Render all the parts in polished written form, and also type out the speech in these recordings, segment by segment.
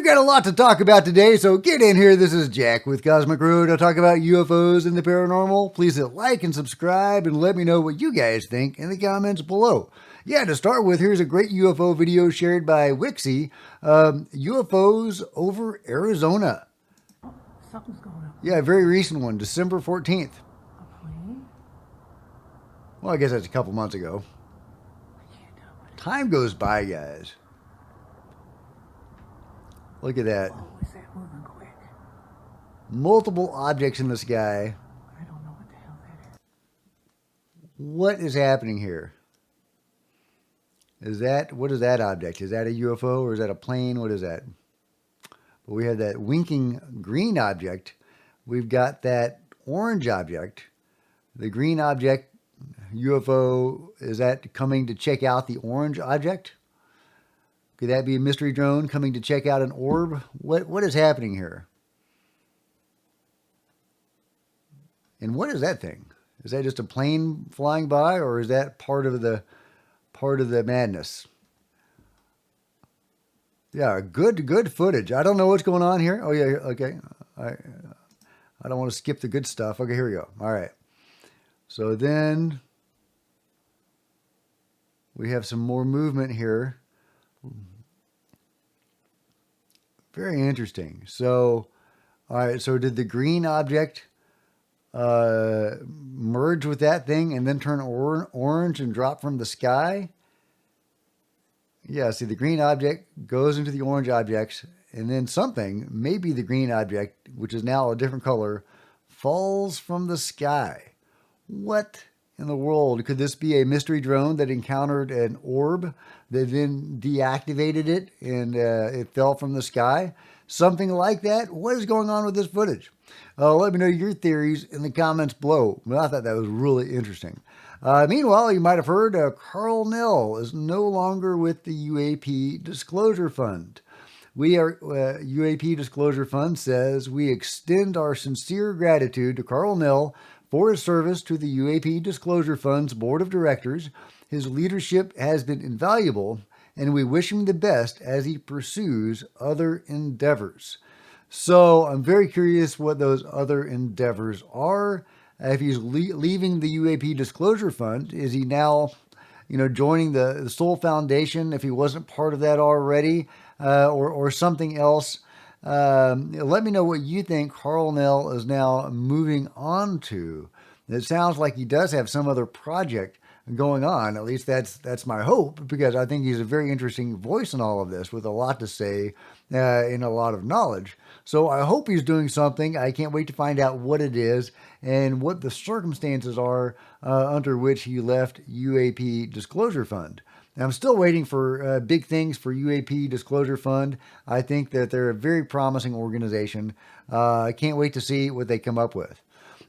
got a lot to talk about today, so get in here. This is Jack with Cosmic Road. I'll talk about UFOs and the paranormal. Please hit like and subscribe and let me know what you guys think in the comments below. Yeah, to start with, here's a great UFO video shared by Wixie. UFOs over Arizona. Something's going on. Yeah, a very recent one, December 14th. A plane? Well, I guess that's a couple months ago. I can't tell what it is. Time goes by, guys. Look at that. Oh, is that moving quick? Multiple objects in the sky. I don't know what the hell that is. What is happening here? What is that object? Is that a UFO or is that a plane? What is that? But we have that winking green object. We've got that orange object. The green object, UFO, is that coming to check out the orange object? Could that be a mystery drone coming to check out an orb? What is happening here? And what is that thing? Is that just a plane flying by, or is that part of the madness? Yeah, good footage. I don't know what's going on here. Oh yeah, okay. I don't want to skip the good stuff. Okay, here we go. All right. So then we have some more movement here. Very interesting. So, all right. So did the green object merge with that thing and then turn orange and drop from the sky? Yeah. See, the green object goes into the orange objects, and then something, maybe the green object, which is now a different color, falls from the sky. What in the world? Could this be a mystery drone that encountered an orb that then deactivated it and it fell from the sky? Something like that? What is going on with this footage? Let me know your theories in the comments below. Well, I thought that was really interesting. Meanwhile, you might have heard Carl Nell is no longer with the UAP Disclosure Fund. UAP Disclosure Fund says we extend our sincere gratitude to Carl Nell for his service to the UAP Disclosure Fund's Board of Directors. His leadership has been invaluable, and we wish him the best as he pursues other endeavors. So I'm very curious what those other endeavors are. If he's leaving the UAP Disclosure Fund, is he now, joining the Soul Foundation if he wasn't part of that already, or something else? Let me know what you think Carl Nell is now moving on to. It sounds like he does have some other project going on. At least that's my hope, because I think he's a very interesting voice in all of this with a lot to say and a lot of knowledge. So I hope he's doing something. I can't wait to find out what it is and what the circumstances are under which he left UAP Disclosure Fund. I'm still waiting for big things for UAP Disclosure Fund. I think that they're a very promising organization. I can't wait to see what they come up with.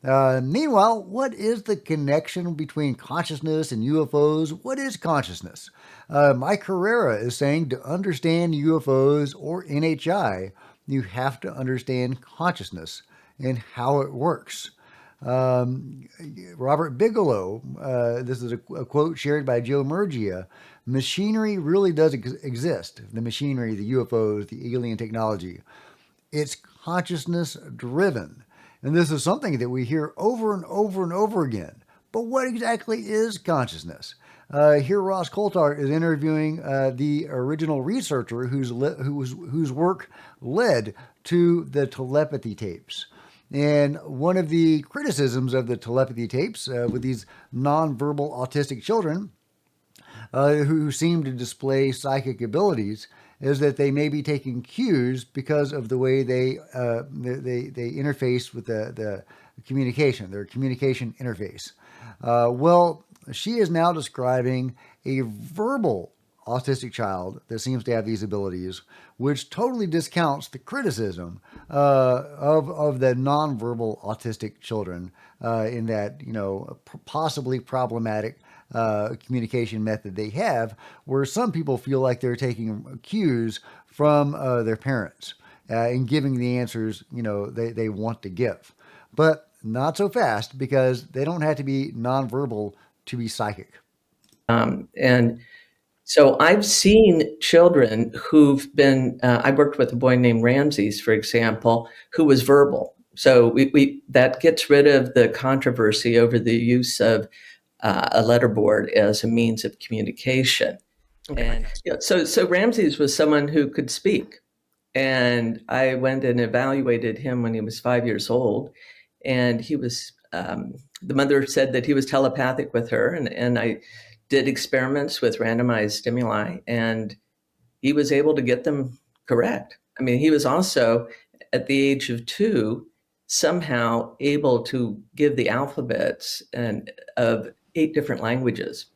Meanwhile, what is the connection between consciousness and UFOs? What is consciousness? Mike Herrera is saying to understand UFOs or NHI, you have to understand consciousness and how it works. Robert Bigelow, this is a quote shared by Joe Murgia. Machinery really does exist. The machinery, the UFOs, the alien technology. It's consciousness driven. And this is something that we hear over and over and over again. But what exactly is consciousness? Here Ross Coulthart is interviewing the original researcher whose work led to the telepathy tapes. And one of the criticisms of the telepathy tapes with these nonverbal autistic children who seem to display psychic abilities is that they may be taking cues because of the way they interface with the communication, their communication interface. Well, she is now describing a verbal autistic child that seems to have these abilities, which totally discounts the criticism of the nonverbal autistic children in that, possibly problematic communication method they have, where some people feel like they're taking cues from their parents and giving the answers, they want to give. But not so fast, because they don't have to be nonverbal to be psychic. And So I've seen children who've been, I worked with a boy named Ramses, for example, who was verbal. So that gets rid of the controversy over the use of a letterboard as a means of communication. Okay. And so Ramses was someone who could speak. And I went and evaluated him when he was 5 years old. And the mother said that he was telepathic with her. And I did experiments with randomized stimuli, and he was able to get them correct. I mean, he was also, at the age of 2, somehow able to give the alphabets of 8 different languages.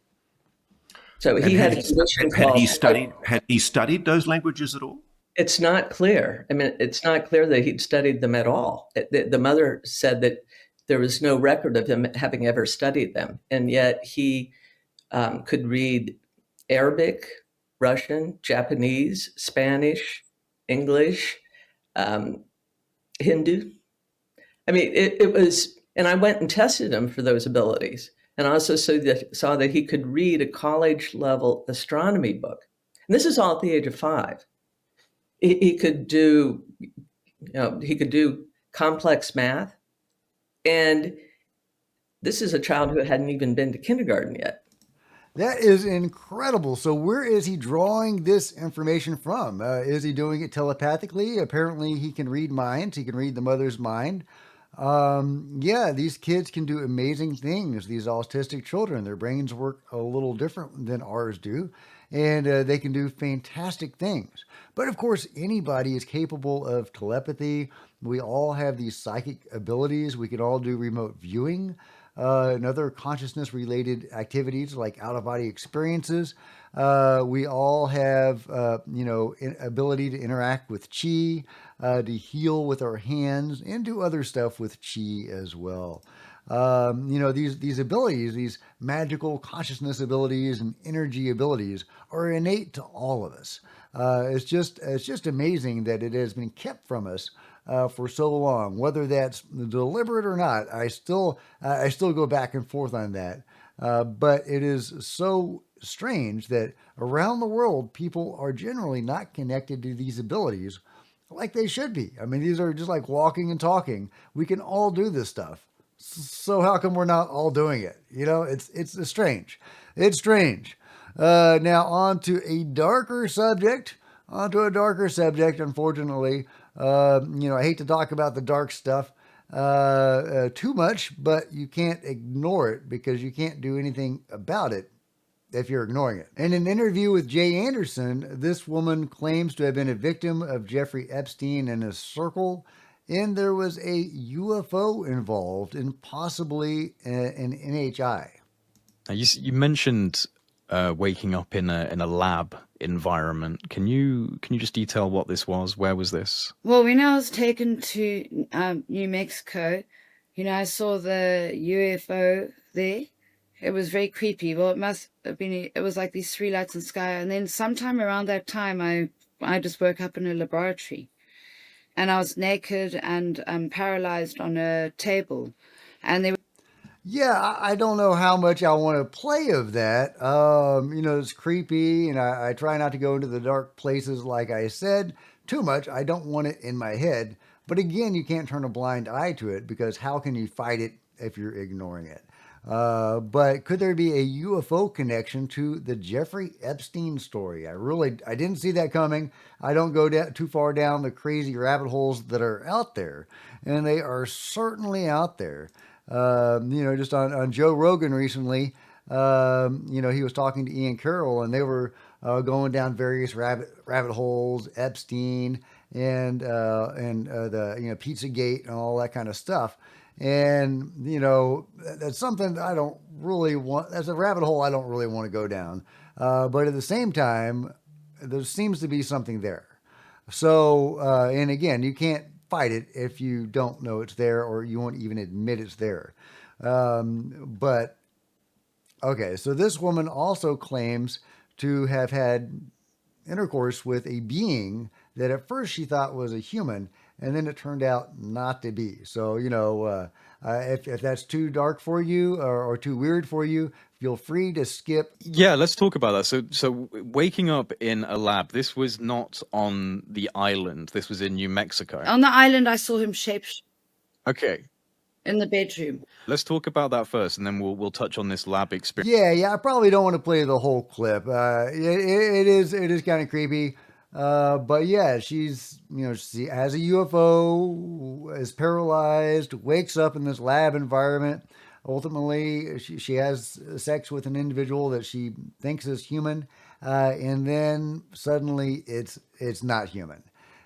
So And he had a condition had he called, studied those languages at all? it's not clear. I mean, it's not clear that he'd studied them at all. The mother said that there was no record of him having ever studied them. And yet he could read Arabic, Russian, Japanese, Spanish, English, um, Hindu. I mean, it was, and I went and tested him for those abilities. And I also saw that he could read a college level astronomy book. And this is all at the age of 5. He could do, he could do complex math. And this is a child who hadn't even been to kindergarten yet. That is incredible. So, where is he drawing this information from? Is he doing it telepathically? Apparently, he can read minds. He can read the mother's mind. Yeah, these kids can do amazing things. These autistic children, their brains work a little different than ours do, and they can do fantastic things. But of course, anybody is capable of telepathy. We all have these psychic abilities. We can all do remote viewing and other consciousness related activities like out of body experiences. We all have, ability to interact with chi, to heal with our hands, and do other stuff with chi as well. These abilities, these magical consciousness abilities and energy abilities, are innate to all of us. It's just amazing that it has been kept from us for so long, whether that's deliberate or not. I still go back and forth on that. But it is so strange that around the world, people are generally not connected to these abilities like they should be. I mean, these are just like walking and talking. We can all do this stuff. So how come we're not all doing it? It's strange. It's strange. Now on to a darker subject. Unfortunately. I hate to talk about the dark stuff too much, but you can't ignore it because you can't do anything about it if you're ignoring it. In an interview with Jay Anderson, this woman claims to have been a victim of Jeffrey Epstein and his circle, and there was a UFO involved and possibly an NHI. Now, you mentioned waking up in a lab environment. Can you just detail what this was? Where was this? Well, when I was taken to New Mexico, I saw the UFO there. It was very creepy. Well, it must have been, it was like these 3 lights in the sky. And then sometime around that time, I just woke up in a laboratory. And I was naked and paralyzed on a table. And there Yeah, I don't know how much I want to play of that. It's creepy, and I try not to go into the dark places, like I said, too much. I don't want it in my head. But again, you can't turn a blind eye to it because how can you fight it if you're ignoring it? But could there be a UFO connection to the Jeffrey Epstein story? I didn't see that coming. I don't go too far down the crazy rabbit holes that are out there, and they are certainly out there. Just on Joe Rogan recently, he was talking to Ian Carroll, and they were going down various rabbit holes, Epstein, and the Pizzagate and all that kind of stuff. And that's something I don't really want. That's a rabbit hole I don't really want to go down. But at the same time, there seems to be something there. So, and again, you can't fight it if you don't know it's there or you won't even admit it's there. But okay, so this woman also claims to have had intercourse with a being that at first she thought was a human, and then it turned out not to be. So, If that's too dark for you or too weird for you, feel free to skip. Yeah, let's talk about that. So waking up in a lab, this was not on the island. This was in New Mexico. On the island, I saw him Okay, in the bedroom. let's talk about that first, and then we'll touch on this lab experience. Yeah. I probably don't want to play the whole clip. It is kind of creepy. But yeah, she has a UFO, is paralyzed, wakes up in this lab environment. Ultimately, she has sex with an individual that she thinks is human, and then suddenly it's not human,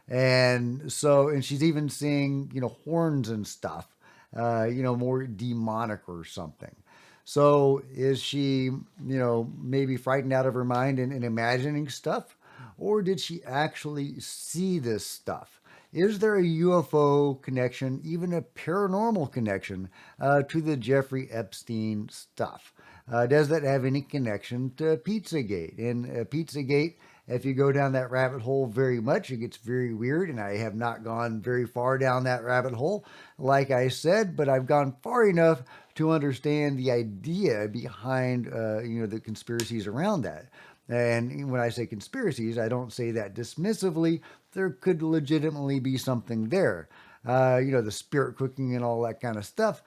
and she's even seeing horns and stuff, more demonic or something. So is she, maybe frightened out of her mind and imagining stuff? Or did she actually see this stuff? Is there a UFO connection, even a paranormal connection to the Jeffrey Epstein stuff? Does that have any connection to Pizzagate? And Pizzagate, if you go down that rabbit hole very much, it gets very weird. And I have not gone very far down that rabbit hole, like I said, but I've gone far enough to understand the idea behind, the conspiracies around that. And when I say conspiracies, I don't say that dismissively. There could legitimately be something there. The spirit cooking and all that kind of stuff.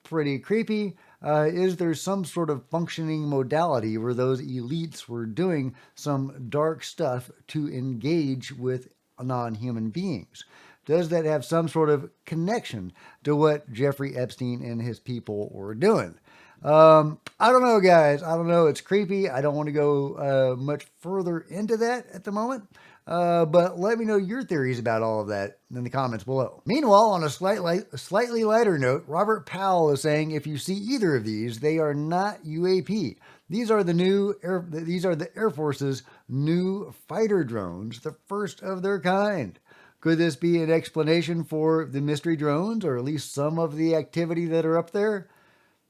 Pretty creepy. Is there some sort of functioning modality where those elites were doing some dark stuff to engage with non-human beings? Does that have some sort of connection to what Jeffrey Epstein and his people were doing? I don't know, guys. I don't know. It's creepy. I don't want to go much further into that at the moment. But let me know your theories about all of that in the comments below. Meanwhile, on a slightly lighter note, Robert Powell is saying if you see either of these, they are not UAP. These are the Air Force's new fighter drones, the first of their kind. Could this be an explanation for the mystery drones, or at least some of the activity that are up there?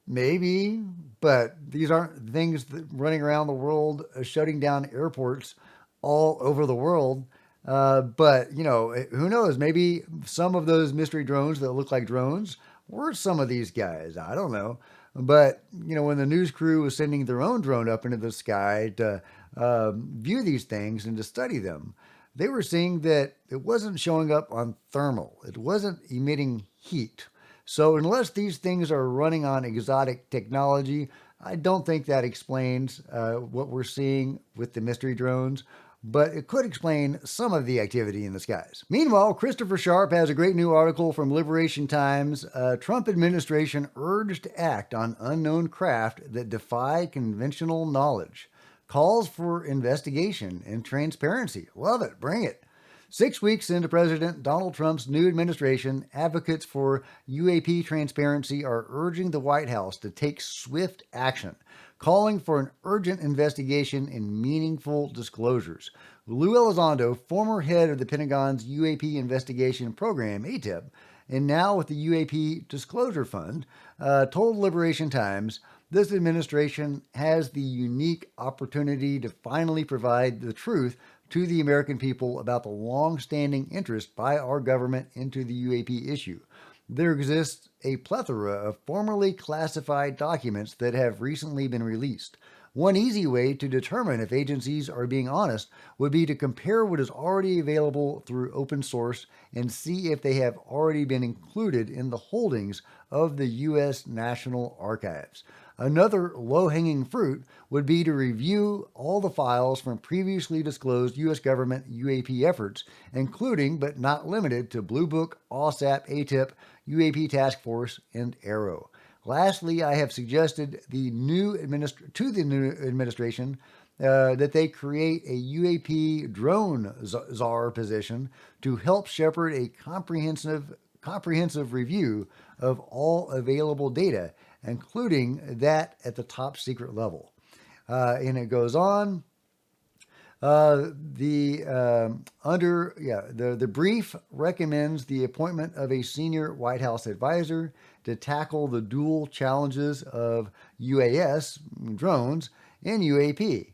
Maybe, but these aren't things that running around the world, shutting down airports all over the world. But who knows? Maybe some of those mystery drones that look like drones were some of these guys. I don't know. But when the news crew was sending their own drone up into the sky to view these things and to study them, they were seeing that it wasn't showing up on thermal. It wasn't emitting heat. So unless these things are running on exotic technology, I don't think that explains what we're seeing with the mystery drones, but it could explain some of the activity in the skies. Meanwhile, Christopher Sharp has a great new article from Liberation Times. Trump administration urged to act on unknown craft that defy conventional knowledge. Calls for investigation and transparency. Love it. Bring it. 6 weeks into President Donald Trump's new administration, advocates for UAP transparency are urging the White House to take swift action, calling for an urgent investigation and meaningful disclosures. Lou Elizondo, former head of the Pentagon's UAP investigation program, ATIP, and now with the UAP Disclosure Fund, told Liberation Times this administration has the unique opportunity to finally provide the truth to the American people about the long-standing interest by our government into the UAP issue. There exists a plethora of formerly classified documents that have recently been released. One easy way to determine if agencies are being honest would be to compare what is already available through open source and see if they have already been included in the holdings of the U.S. National Archives. Another low-hanging fruit would be to review all the files from previously disclosed U.S. government UAP efforts, including but not limited to Blue Book, OSAP, ATIP, UAP Task Force, and AARO. Lastly, I have suggested to the new administration that they create a UAP drone czar position to help shepherd a comprehensive review of all available data, including that at the top secret level. And it goes on. The brief recommends the appointment of a senior White House advisor to tackle the dual challenges of UAS, drones, and UAP.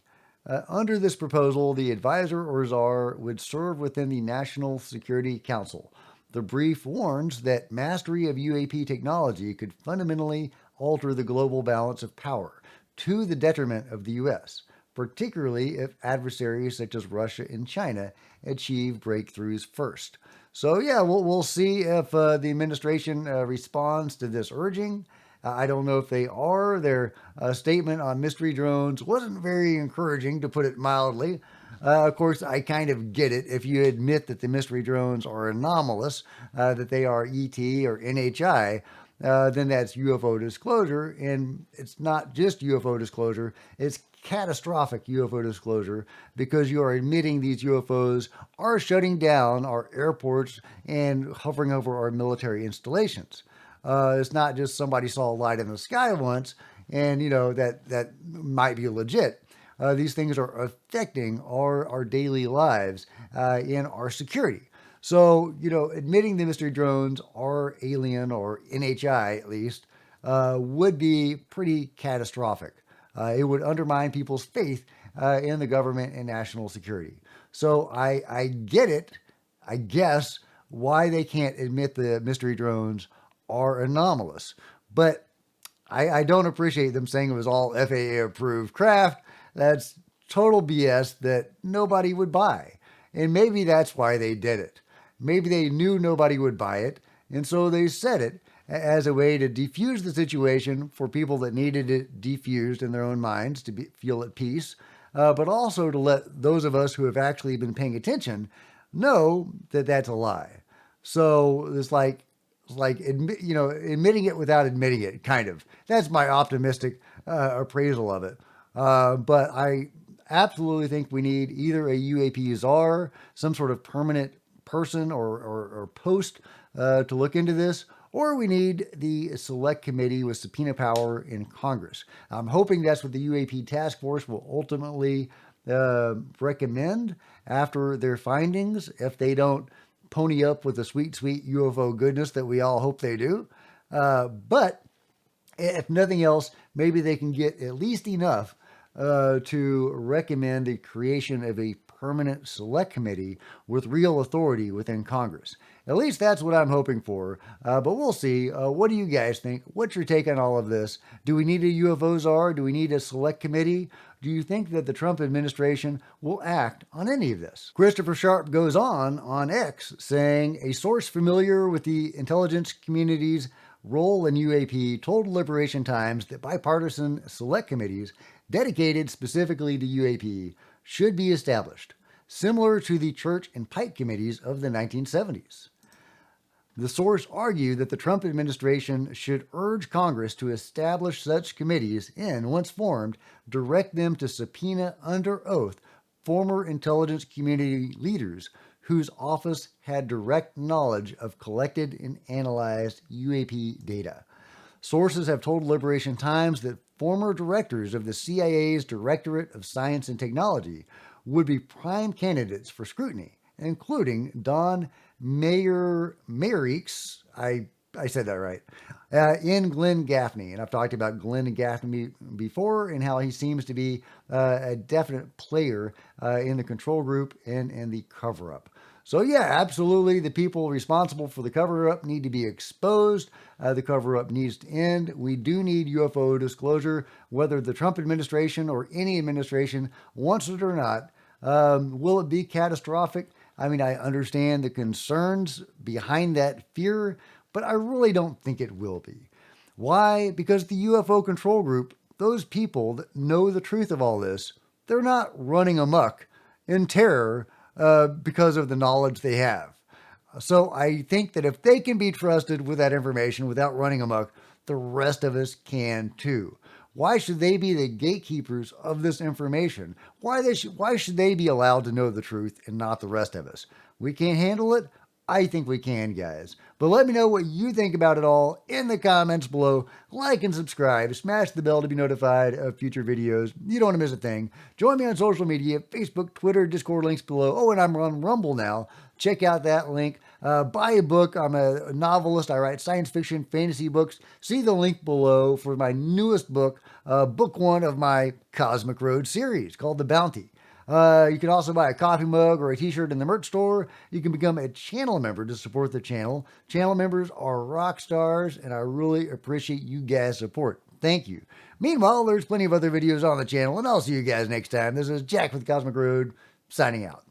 Under this proposal, the advisor or czar would serve within the National Security Council. The brief warns that mastery of UAP technology could fundamentally alter the global balance of power to the detriment of the U.S., particularly if adversaries such as Russia and China achieve breakthroughs first. So, yeah, we'll see if the administration responds to this urging. I don't know if they are. Their statement on mystery drones wasn't very encouraging, to put it mildly. Of course, I kind of get it. If you admit that the mystery drones are anomalous, that they are ET or NHI, then that's UFO disclosure. And it's not just UFO disclosure, it's catastrophic UFO disclosure, because you are admitting these UFOs are shutting down our airports and hovering over our military installations. It's not just somebody saw a light in the sky once and, that might be legit. These things are affecting our daily lives and our security. So, admitting the mystery drones are alien, or NHI at least, would be pretty catastrophic. It would undermine people's faith in the government and national security. So I get it, I guess, why they can't admit the mystery drones are anomalous. But I don't appreciate them saying it was all FAA approved craft. That's total BS that nobody would buy. And maybe that's why they did it. Maybe they knew nobody would buy it, and so they said it as a way to defuse the situation for people that needed it defused in their own minds to feel at peace, but also to let those of us who have actually been paying attention know that that's a lie. So it's like admitting it without admitting it, kind of. That's my optimistic appraisal of it. But I absolutely think we need either a UAP czar, some sort of permanent person or post to look into this, or we need the select committee with subpoena power in Congress. I'm hoping that's what the UAP task force will ultimately recommend after their findings, if they don't pony up with the sweet, sweet UFO goodness that we all hope they do. But if nothing else, maybe they can get at least enough to recommend the creation of a permanent select committee with real authority within Congress. At least that's what I'm hoping for, but we'll see. What do you guys think? What's your take on all of this? Do we need a UFO czar? Do we need a select committee? Do you think that the Trump administration will act on any of this? Christopher Sharp goes on X, saying a source familiar with the intelligence community's role in UAP told Liberation Times that bipartisan select committees dedicated specifically to UAP should be established, similar to the Church and Pike committees of the 1970s. The source argued that the Trump administration should urge Congress to establish such committees and, once formed, direct them to subpoena under oath former intelligence community leaders whose office had direct knowledge of collected and analyzed UAP data. Sources have told Liberation Times that former directors of the CIA's Directorate of Science and Technology would be prime candidates for scrutiny, including Don Mayerix, I said that right, and Glenn Gaffney. And I've talked about Glenn Gaffney before and how he seems to be a definite player in the control group and the cover-up. So yeah, absolutely, the people responsible for the cover-up need to be exposed. The cover-up needs to end. We do need UFO disclosure, whether the Trump administration or any administration wants it or not. Will it be catastrophic? I mean, I understand the concerns behind that fear, but I really don't think it will be. Why? Because the UFO control group, those people that know the truth of all this, they're not running amok in terror because of the knowledge they have. So I think that if they can be trusted with that information without running amok, the rest of us can too. Why should they be the gatekeepers of this information? Why should they be allowed to know the truth and not the rest of us? We can't handle it? I think we can, guys. But let me know what you think about it all in the comments below. Like and subscribe. Smash the bell to be notified of future videos. You don't want to miss a thing. Join me on social media, Facebook, Twitter, Discord, links below. Oh, and I'm on Rumble now. Check out that link. Buy a book. I'm a novelist. I write science fiction, fantasy books. See the link below for my newest book, book one of my Cosmic Road series called The Bounty. You can also buy a coffee mug or a t-shirt in the merch store. You can become a channel member to support the channel. Channel members are rock stars, and I really appreciate you guys' support. Thank you. Meanwhile, there's plenty of other videos on the channel, and I'll see you guys next time. This is Jack with Cosmic Road, signing out.